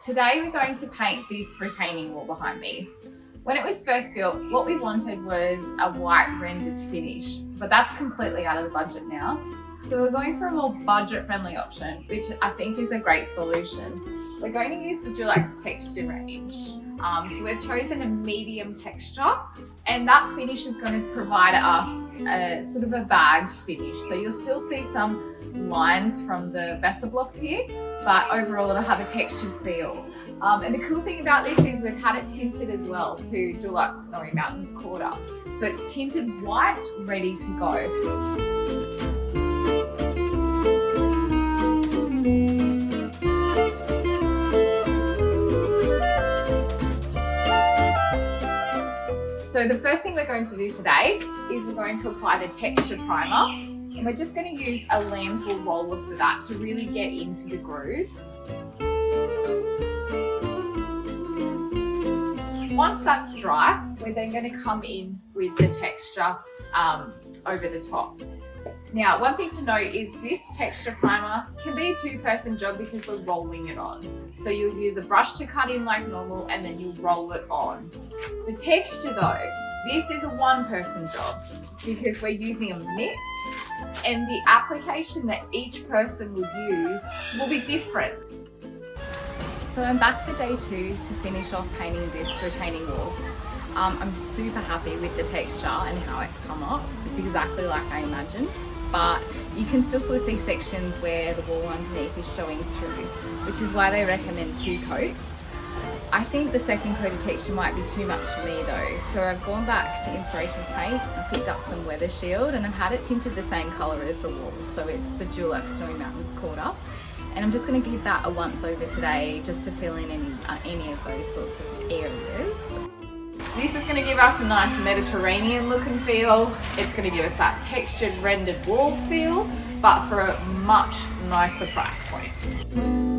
Today we're going to paint this retaining wall behind me. When it was first built, what we wanted was a white rendered finish, but that's completely out of the budget now. So we're going for a more budget-friendly option, which I think is a great solution. We're going to use the Dulux Texture range. So we've chosen a medium texture, and that finish is going to provide us a sort of a bagged finish. So you'll still see some lines from the Bessa blocks here, but overall it'll have a textured feel. And the cool thing about this is we've had it tinted as well to Dulux Snowy Mountains Quarter. So it's tinted white, ready to go. So the first thing we're going to do today is we're going to apply the texture primer, and we're just going to use a Landswool roller for that to really get into the grooves. Once that's dry, we're then going to come in with the texture over the top. Now, one thing to note is this texture primer can be a two-person job because we're rolling it on. So you'll use a brush to cut in like normal, and then you'll roll it on. The texture though, this is a one-person job because we're using a mitt, and the application that each person will use will be different. So I'm back for day 2 to finish off painting this retaining wall. I'm super happy with the texture and how it's come up. It's exactly like I imagined, but you can still sort of see sections where the wall underneath is showing through, which is why they recommend 2 coats. I think the second coat of texture might be too much for me though, so I've gone back to Inspirations Paint and picked up some Weather Shield, and I've had it tinted the same colour as the wall, so it's the Dulux Snowy Mountains Quarter. And I'm just going to give that a once over today just to fill in any of those sorts of areas. This is going to give us a nice Mediterranean look and feel. It's going to give us that textured rendered wall feel, but for a much nicer price point.